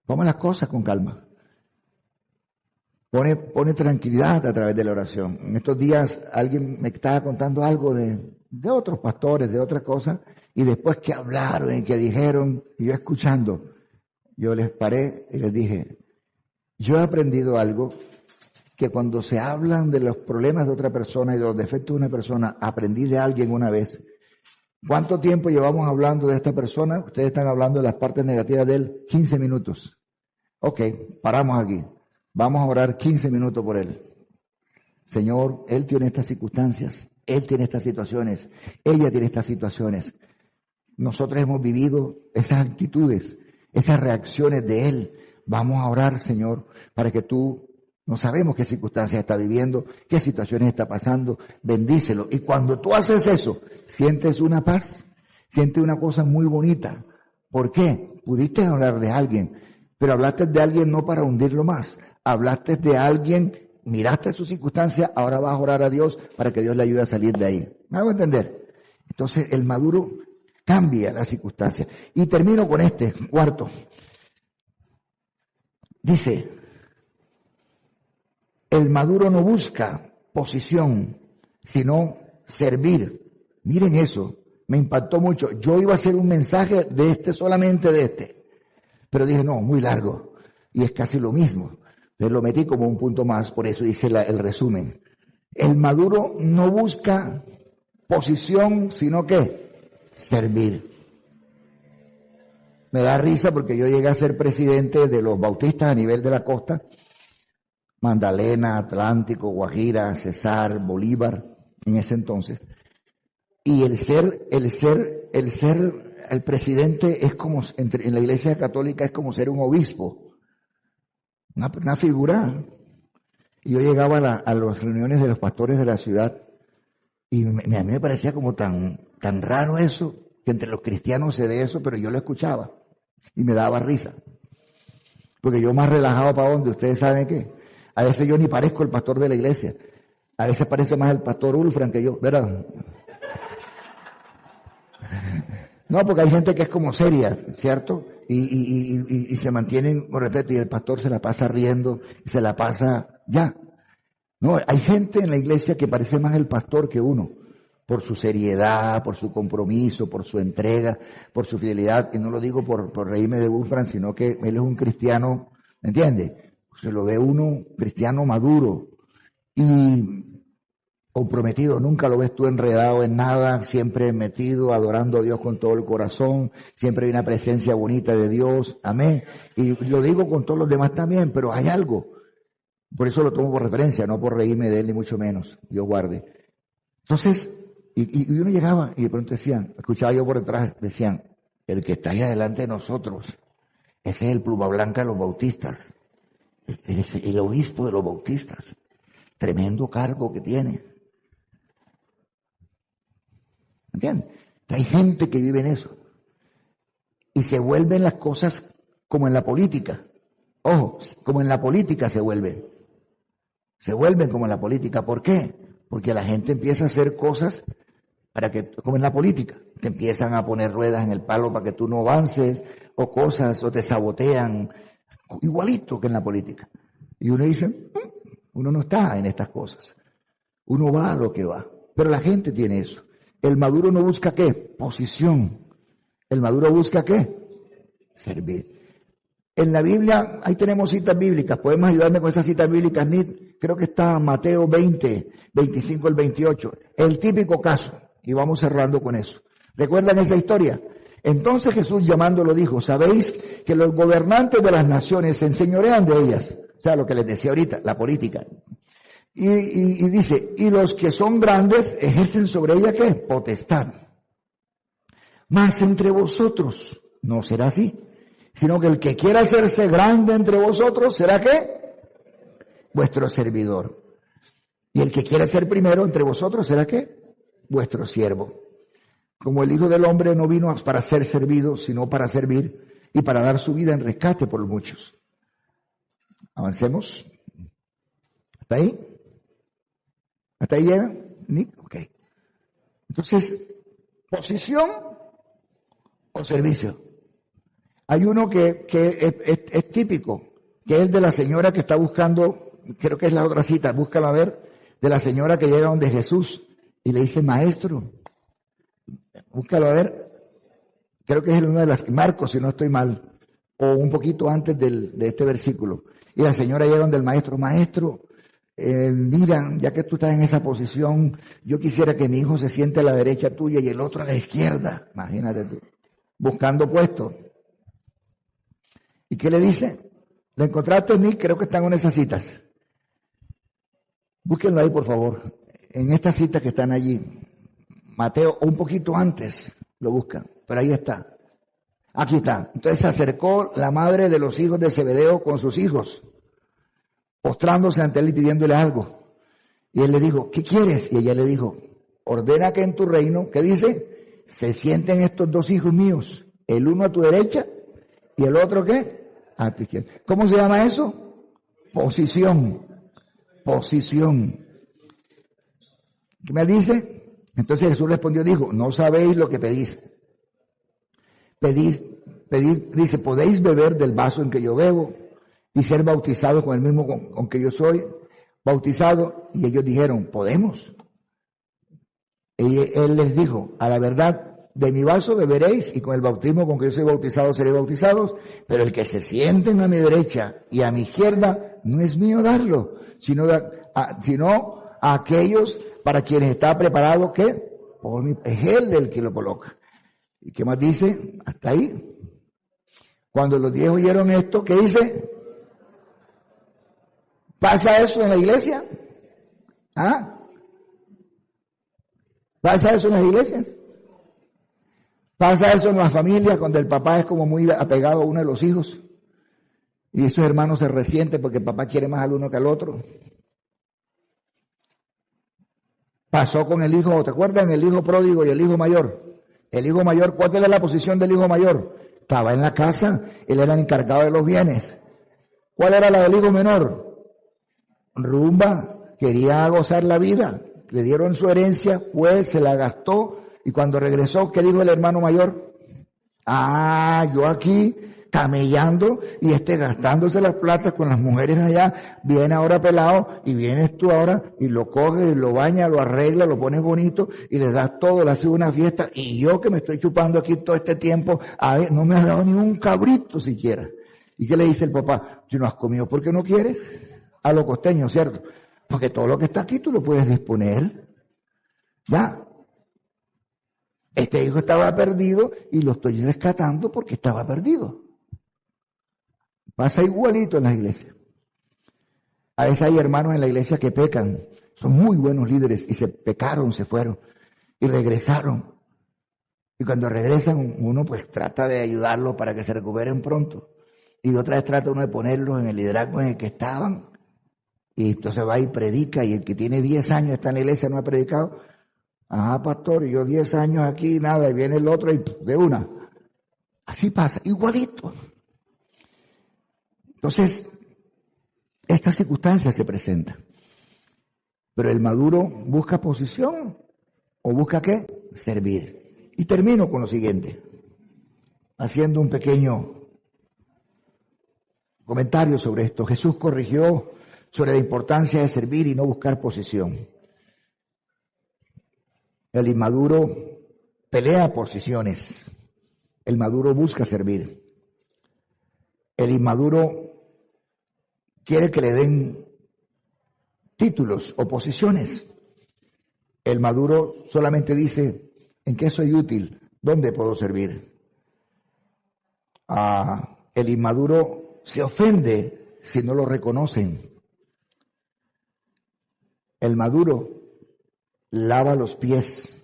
Toma las cosas con calma. Pone tranquilidad a través de la oración. En estos días alguien me estaba contando algo de otros pastores, de otras cosas, y después que hablaron y que dijeron, y yo escuchando, yo les paré y les dije, yo he aprendido algo, que cuando se hablan de los problemas de otra persona y de los defectos de una persona, aprendí de alguien una vez. ¿Cuánto tiempo llevamos hablando de esta persona? Ustedes están hablando de las partes negativas de él, 15 minutos. Ok, paramos aquí. Vamos a orar 15 minutos por él. Señor, él tiene estas circunstancias, él tiene estas situaciones, ella tiene estas situaciones. Nosotros hemos vivido esas actitudes, esas reacciones de él. Vamos a orar, Señor, para que tú, no sabemos qué circunstancias está viviendo, qué situaciones está pasando, bendícelo. Y cuando tú haces eso, sientes una paz, sientes una cosa muy bonita. ¿Por qué? Pudiste hablar de alguien, pero hablaste de alguien no para hundirlo más. Hablaste de alguien, miraste sus circunstancias, ahora vas a orar a Dios para que Dios le ayude a salir de ahí. ¿Me hago entender? Entonces el maduro cambia las circunstancias. Y termino con este, cuarto. Dice, el maduro no busca posición, sino servir. Miren eso, me impactó mucho. Yo iba a hacer un mensaje de este, solamente de este. Pero dije, no, muy largo. Y es casi lo mismo. Entonces lo metí como un punto más, por eso hice el resumen. El maduro no busca posición, sino que servir. Me da risa porque yo llegué a ser presidente de los bautistas a nivel de la costa. Magdalena, Atlántico, Guajira, Cesar, Bolívar, en ese entonces. Y el presidente es como, en la iglesia católica es como ser un obispo. Una figura. Y yo llegaba a las reuniones de los pastores de la ciudad y a mí me parecía como tan raro eso, que entre los cristianos se dé eso, pero yo lo escuchaba y me daba risa. Porque yo más relajado para donde, ustedes saben qué. A veces yo ni parezco el pastor de la iglesia. A veces parece más el pastor Ulfran que yo, ¿verdad? No, porque hay gente que es como seria, ¿cierto? Y se mantienen con respeto y el pastor se la pasa riendo y se la pasa ya. No, hay gente en la iglesia que parece más el pastor que uno, por su seriedad, por su compromiso, por su entrega, por su fidelidad. Y no lo digo por reírme de Ulfran, sino que él es un cristiano, ¿me entiende? Se lo ve uno cristiano maduro y comprometido, nunca lo ves tú enredado en nada, siempre metido, adorando a Dios con todo el corazón, siempre hay una presencia bonita de Dios, amén. Y lo digo con todos los demás también, pero hay algo, por eso lo tomo por referencia, no por reírme de él ni mucho menos, Dios guarde. Entonces, y uno llegaba y de pronto decían, escuchaba yo por detrás, decían, el que está ahí adelante de nosotros, ese es el pluma blanca de los bautistas, es el obispo de los bautistas, tremendo cargo que tiene. ¿Entiendes? Hay gente que vive en eso. Y se vuelven las cosas como en la política. Ojo, como en la política se vuelven. Se vuelven como en la política. ¿Por qué? porque la gente empieza a hacer cosas para que, como en la política, te empiezan a poner ruedas en el palo para que tú no avances, o cosas, o te sabotean, igualito que en la política. Y uno dice, uno no está en estas cosas, uno va a lo que va. Pero la gente tiene eso. El maduro no busca ¿qué? Posición. El maduro busca ¿qué? Servir. En la Biblia, ahí tenemos citas bíblicas, podemos ayudarme con esas citas bíblicas, creo que está Mateo 20, 25 al 28, el típico caso, y vamos cerrando con eso. ¿Recuerdan esa historia? Entonces Jesús llamándolo dijo, ¿sabéis que los gobernantes de las naciones se enseñorean de ellas? O sea, lo que les decía ahorita, la política. Y dice, y los que son grandes ejercen sobre ella ¿qué? Potestad. Mas entre vosotros no será así, sino que el que quiera hacerse grande entre vosotros será ¿qué? Vuestro servidor. Y el que quiera ser primero entre vosotros será ¿qué? Vuestro siervo. Como el Hijo del Hombre no vino para ser servido, sino para servir y para dar su vida en rescate por muchos. Avancemos. ¿Hasta ahí? ¿Hasta ahí llega? ¿Nick? Ok. Entonces, ¿posición o servicio? Hay uno que es típico, que es el de la señora que está buscando, creo que es la otra cita, búscala a ver, de la señora que llega donde Jesús y le dice, maestro, búscalo a ver, creo que es uno de las, Marcos, si no estoy mal, o un poquito antes de este versículo. Y la señora llega donde el maestro, mira, ya que tú estás en esa posición, yo quisiera que mi hijo se siente a la derecha tuya y el otro a la izquierda, imagínate tú, buscando puestos. ¿Y qué le dice? ¿Lo encontraste, Nick? Creo que están en esas citas. Búsquenlo ahí, por favor. En estas citas que están allí. Mateo, un poquito antes lo buscan, pero ahí está. Aquí está. Entonces se acercó la madre de los hijos de Zebedeo con sus hijos, postrándose ante él y pidiéndole algo. Y él le dijo, ¿qué quieres? Y ella le dijo, ordena que en tu reino, ¿qué dice? Se sienten estos dos hijos míos, el uno a tu derecha y el otro ¿qué? A tu izquierda. ¿Cómo se llama eso? Posición. Posición. ¿Qué me dice? Entonces Jesús respondió, dijo, no sabéis lo que pedís. Pedís, dice, podéis beber del vaso en que yo bebo y ser bautizados con el mismo con que yo soy bautizado. Y ellos dijeron, podemos. Y él les dijo, a la verdad, de mi vaso beberéis y con el bautismo con que yo soy bautizado seréis bautizados, pero el que se sienten a mi derecha y a mi izquierda no es mío darlo, sino a aquellos para quienes está preparado que es él el que lo coloca. ¿Y qué más dice? Hasta ahí. Cuando los 10 oyeron esto, ¿qué dice? ¿Pasa eso en la iglesia? ¿Ah? ¿Pasa eso en las iglesias? ¿Pasa eso en las familias cuando el papá es como muy apegado a uno de los hijos? Y esos hermanos se resienten porque el papá quiere más al uno que al otro. Pasó con el hijo, ¿te acuerdan? El hijo pródigo y el hijo mayor. El hijo mayor, ¿cuál era la posición del hijo mayor? Estaba en la casa, él era el encargado de los bienes. ¿Cuál era la del hijo menor? Rumba, quería gozar la vida. Le dieron su herencia, pues se la gastó. Y cuando regresó, ¿qué dijo el hermano mayor? Yo aquí camellando y gastándose las platas con las mujeres allá, viene ahora pelado y vienes tú ahora y lo coges, lo bañas, lo arreglas, lo pones bonito y le das todo, le haces una fiesta y yo que me estoy chupando aquí todo este tiempo, no me has dado ni un cabrito siquiera. ¿Y qué le dice el papá? Si no has comido, ¿por qué no quieres? A lo costeño, ¿cierto? Porque todo lo que está aquí tú lo puedes disponer. Ya. Este hijo estaba perdido y lo estoy rescatando porque estaba perdido. Pasa igualito en las iglesias. A veces hay hermanos en la iglesia que pecan, son muy buenos líderes y se pecaron, se fueron y regresaron. Y cuando regresan uno pues trata de ayudarlos para que se recuperen pronto. Y otra vez trata uno de ponerlos en el liderazgo en el que estaban. Y entonces va y predica y el que tiene 10 años está en la iglesia no ha predicado. Pastor, yo 10 años aquí, nada, y viene el otro y de una. Así pasa, igualito. Entonces, esta circunstancia se presenta. Pero el maduro busca posición o busca ¿qué? Servir. Y termino con lo siguiente, haciendo un pequeño comentario sobre esto. Jesús corrigió sobre la importancia de servir y no buscar posición. El inmaduro pelea posiciones. El maduro busca servir. El inmaduro quiere que le den títulos o posiciones. El maduro solamente dice, ¿en qué soy útil? ¿Dónde puedo servir? El inmaduro se ofende si no lo reconocen. El maduro lava los pies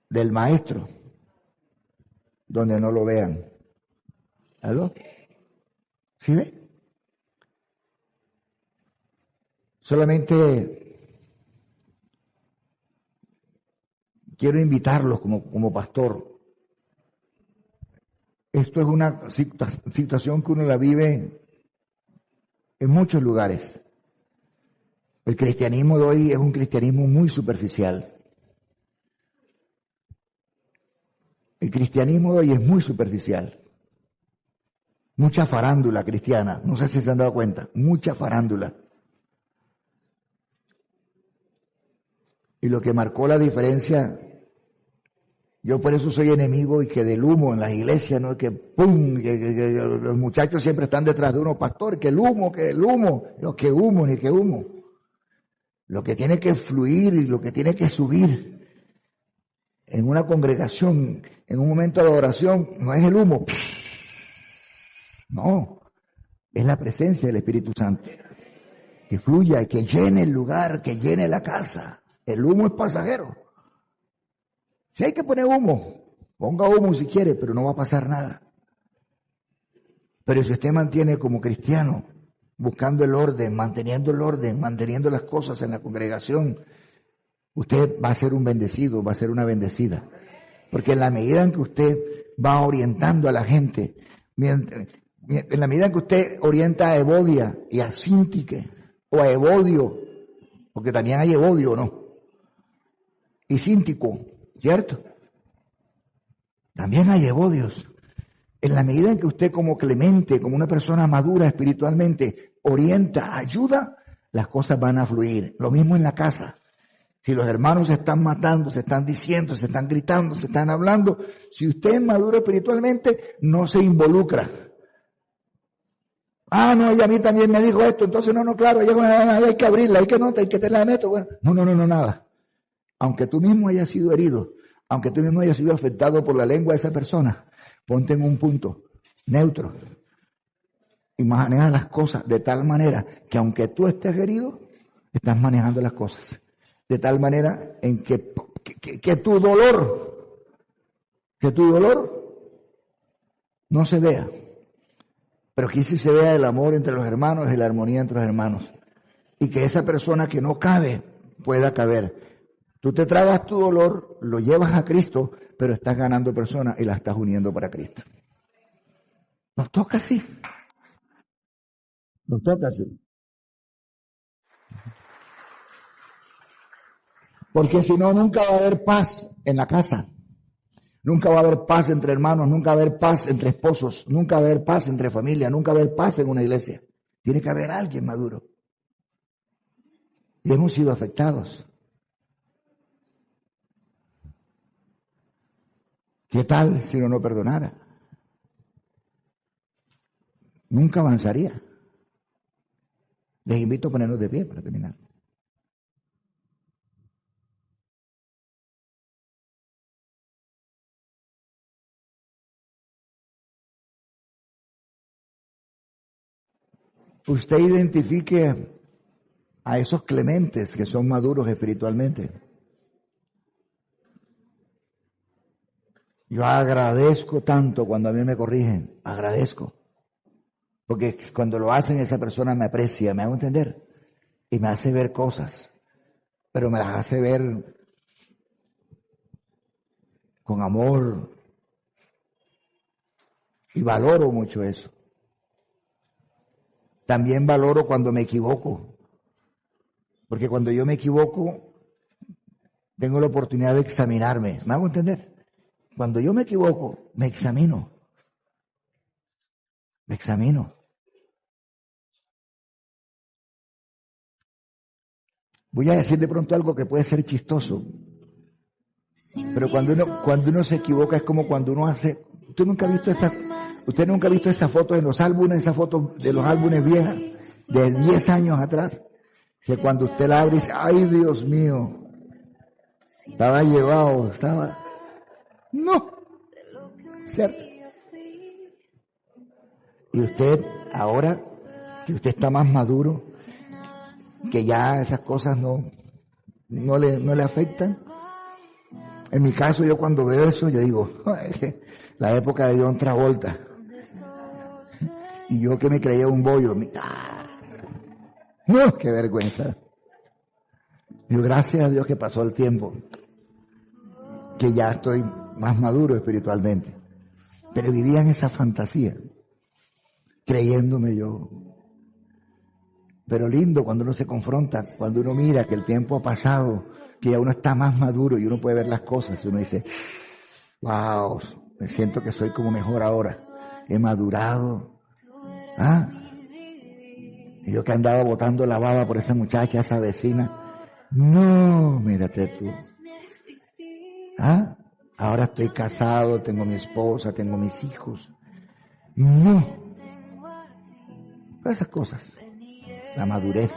del maestro donde no lo vean. ¿Aló? ¿Sí ve? Solamente quiero invitarlos como pastor. Esto es una situación que uno la vive en muchos lugares. El cristianismo de hoy es un cristianismo muy superficial. El cristianismo de hoy es muy superficial. Mucha farándula cristiana, no sé si se han dado cuenta, mucha farándula. Y lo que marcó la diferencia, yo por eso soy enemigo y que del humo en las iglesias, ¿no? Que pum, que los muchachos siempre están detrás de uno, pastor, que el humo, no, que humo, ni que humo. Lo que tiene que fluir y lo que tiene que subir en una congregación, en un momento de adoración, no es el humo, no, es la presencia del Espíritu Santo, que fluya y que llene el lugar, que llene la casa. El humo es pasajero. Si hay que poner humo, ponga humo si quiere, pero no va a pasar nada. Pero si usted mantiene como cristiano, buscando el orden, manteniendo las cosas en la congregación, usted va a ser un bendecido, va a ser una bendecida. Porque en la medida en que usted va orientando a la gente, en la medida en que usted orienta a Evodia y a Sintique, o a Evodio, porque también hay Evodio, ¿no? Y Síntico, ¿cierto? También hay Evodios. En la medida en que usted como Clemente, como una persona madura espiritualmente, orienta, ayuda, las cosas van a fluir. Lo mismo en la casa. Si los hermanos se están matando, se están diciendo, se están gritando, se están hablando, si usted es maduro espiritualmente, no se involucra. Ah, no, ella a mí también me dijo esto, entonces no, claro, hay que abrirla, hay que tenerla de metro. Bueno, no, nada. Aunque tú mismo hayas sido herido, aunque tú mismo hayas sido afectado por la lengua de esa persona, ponte en un punto neutro y maneja las cosas de tal manera que aunque tú estés herido, estás manejando las cosas. De tal manera en que tu dolor no se vea. Pero que sí se vea el amor entre los hermanos y la armonía entre los hermanos. Y que esa persona que no cabe pueda caber. Tú te tragas tu dolor, lo llevas a Cristo, pero estás ganando personas y las estás uniendo para Cristo. Nos toca así. Nos toca así. Porque si no, nunca va a haber paz en la casa. Nunca va a haber paz entre hermanos, nunca va a haber paz entre esposos, nunca va a haber paz entre familia, nunca va a haber paz en una iglesia. Tiene que haber alguien maduro. Y hemos sido afectados. ¿Qué tal si uno no perdonara? Nunca avanzaría. Les invito a ponernos de pie para terminar. Usted identifique a esos clementes que son maduros espiritualmente. Yo agradezco tanto cuando a mí me corrigen, agradezco. Porque cuando lo hacen esa persona me aprecia, me hago entender, y me hace ver cosas, pero me las hace ver con amor, y valoro mucho eso. También valoro cuando me equivoco. Porque cuando yo me equivoco, tengo la oportunidad de examinarme. ¿Me hago entender? Cuando yo me equivoco, me examino. Me examino. Voy a decir de pronto algo que puede ser chistoso. Pero cuando uno se equivoca es como cuando uno hace... Usted nunca ha visto esas fotos en los álbumes, esas fotos de los álbumes viejas, de 10 años atrás, que cuando usted la abre dice, ¡ay, Dios mío! Estaba llevado, estaba... No. ¿Cierto? Y usted, ahora que usted está más maduro, que ya esas cosas no le afectan. En mi caso, yo cuando veo eso, yo digo, la época de John Travolta. Y yo que me creía un bollo, ¡no! ¡Qué vergüenza! Digo, gracias a Dios que pasó el tiempo, que ya estoy más maduro espiritualmente. Pero vivía en esa fantasía, creyéndome yo. Pero lindo cuando uno se confronta, cuando uno mira que el tiempo ha pasado, que ya uno está más maduro y uno puede ver las cosas y uno dice, wow, me siento que soy como mejor ahora, he madurado. Y yo que andaba botando la baba por esa muchacha, esa vecina, no, mírate tú. Ahora estoy casado, tengo mi esposa, tengo mis hijos. No. Esas cosas. La madurez.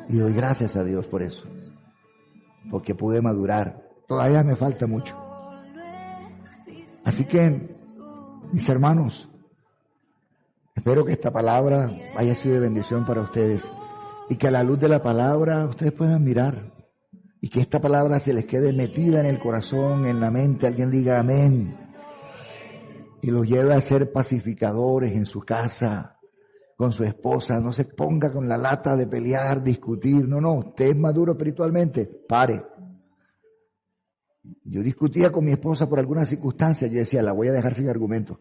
Y doy gracias a Dios por eso. Porque pude madurar. Todavía me falta mucho. Así que, mis hermanos, espero que esta palabra haya sido de bendición para ustedes. Y que a la luz de la palabra ustedes puedan mirar. Y que esta palabra se les quede metida en el corazón, en la mente. Alguien diga amén. Y los lleve a ser pacificadores en su casa, con su esposa. No se ponga con la lata de pelear, discutir. No, usted es maduro espiritualmente. Pare. Yo discutía con mi esposa por alguna circunstancia. Yo decía, la voy a dejar sin argumento.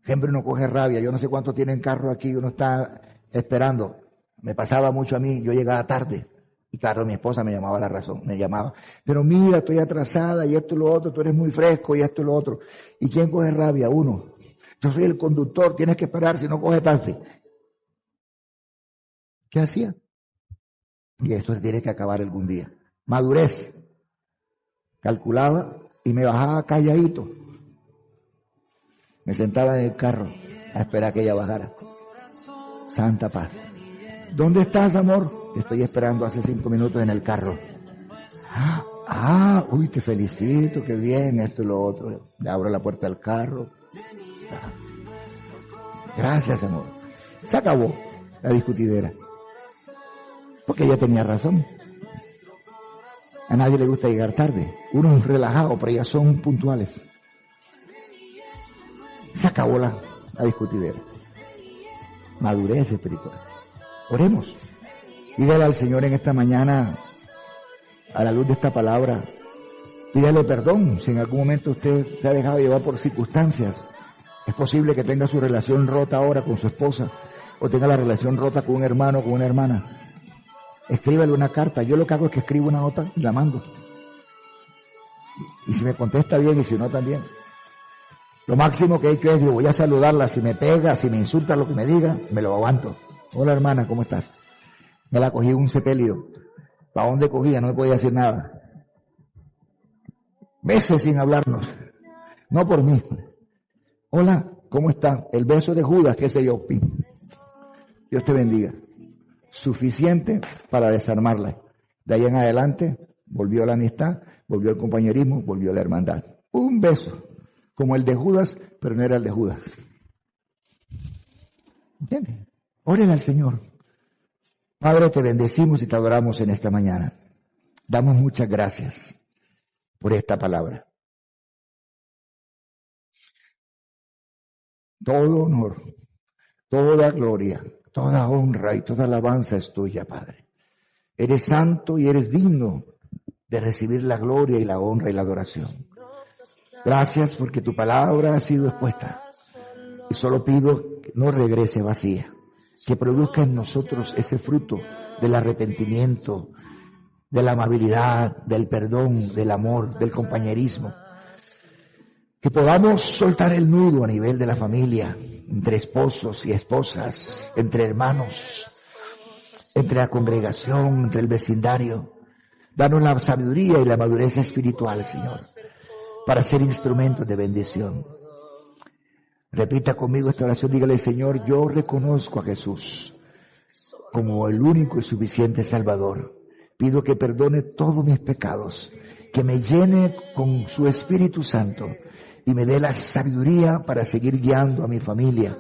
Siempre uno coge rabia. Yo no sé cuánto tienen carro aquí. Uno está esperando. Me pasaba mucho a mí. Yo llegaba tarde. Y claro, mi esposa me llamaba la razón, me llamaba. Pero mira, estoy atrasada y esto y lo otro, tú eres muy fresco y esto y lo otro. ¿Y quién coge rabia? Uno. Yo soy el conductor, tienes que esperar si no coge taxi. ¿Qué hacía? Y esto se tiene que acabar algún día. Madurez. Calculaba y me bajaba calladito. Me sentaba en el carro a esperar que ella bajara. Santa paz. ¿Dónde estás, amor? Te estoy esperando hace 5 minutos en el carro. Uy, te felicito, qué bien, esto y lo otro. Le abro la puerta del carro. Gracias, amor. Se acabó la discutidera. Porque ella tenía razón. A nadie le gusta llegar tarde. Uno es relajado, pero ellas son puntuales. Se acabó la discutidera. Madurez espiritual. Oremos. Dígale al Señor en esta mañana, a la luz de esta palabra, pídale perdón si en algún momento usted se ha dejado llevar por circunstancias. Es posible que tenga su relación rota ahora con su esposa, o tenga la relación rota con un hermano o con una hermana. Escríbale una carta. Yo lo que hago es que escribo una nota y la mando. Y si me contesta bien y si no también. Lo máximo que hay que es, yo voy a saludarla, si me pega, si me insulta lo que me diga, me lo aguanto. Hola hermana, ¿cómo estás? Me la cogí un sepelio. ¿Para dónde cogía? No me podía decir nada. Meses sin hablarnos. No por mí. Hola, ¿cómo está? El beso de Judas, qué sé yo. Pim. Dios te bendiga. Suficiente para desarmarla. De ahí en adelante, volvió la amistad, volvió el compañerismo, volvió la hermandad. Un beso, como el de Judas, pero no era el de Judas. ¿Entiendes? Oren al Señor. Padre, te bendecimos y te adoramos en esta mañana. Damos muchas gracias por esta palabra. Todo honor, toda gloria, toda honra y toda alabanza es tuya, Padre. Eres santo y eres digno de recibir la gloria y la honra y la adoración. Gracias porque tu palabra ha sido expuesta. Y solo pido que no regrese vacía, que produzca en nosotros ese fruto del arrepentimiento, de la amabilidad, del perdón, del amor, del compañerismo. Que podamos soltar el nudo a nivel de la familia, entre esposos y esposas, entre hermanos, entre la congregación, entre el vecindario. Danos la sabiduría y la madurez espiritual, Señor, para ser instrumentos de bendición. Repita conmigo esta oración, dígale: Señor, yo reconozco a Jesús como el único y suficiente Salvador. Pido que perdone todos mis pecados, que me llene con su Espíritu Santo y me dé la sabiduría para seguir guiando a mi familia,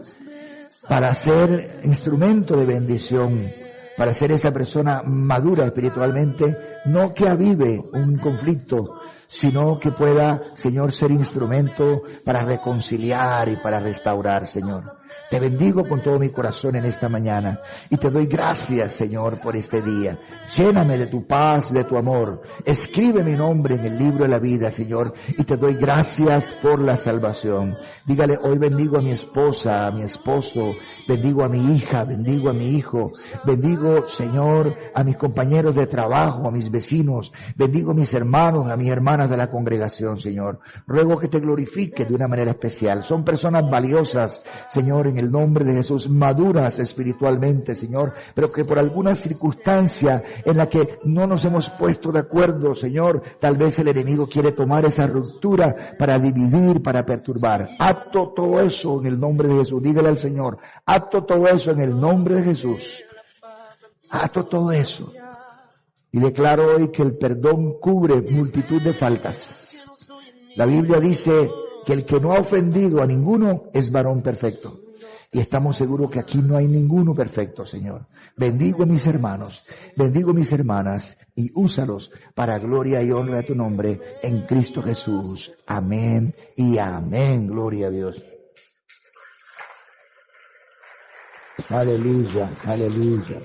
para ser instrumento de bendición, para ser esa persona madura espiritualmente, no que avive un conflicto, sino que pueda, Señor, ser instrumento para reconciliar y para restaurar, Señor. Te bendigo con todo mi corazón en esta mañana y te doy gracias, Señor, por este día. Lléname de tu paz, de tu amor. Escribe mi nombre en el libro de la vida, Señor, y te doy gracias por la salvación. Dígale: hoy bendigo a mi esposa, a mi esposo, bendigo a mi hija, bendigo a mi hijo, bendigo, Señor, a mis compañeros de trabajo, a mis vecinos, bendigo a mis hermanos, a mis hermanas de la congregación, Señor. Ruego que te glorifiques de una manera especial. Son personas valiosas, Señor, en el nombre de Jesús, maduras espiritualmente, Señor, pero que por alguna circunstancia en la que no nos hemos puesto de acuerdo, Señor, tal vez el enemigo quiere tomar esa ruptura para dividir, para perturbar. Ato todo eso en el nombre de Jesús. Dígale al Señor: ato todo eso en el nombre de Jesús. Ato todo eso. Y declaro hoy que el perdón cubre multitud de faltas. La Biblia dice que el que no ha ofendido a ninguno es varón perfecto. Y estamos seguros que aquí no hay ninguno perfecto, Señor. Bendigo a mis hermanos, bendigo a mis hermanas y úsalos para gloria y honra de tu nombre en Cristo Jesús. Amén y amén. Gloria a Dios. Aleluya, aleluya.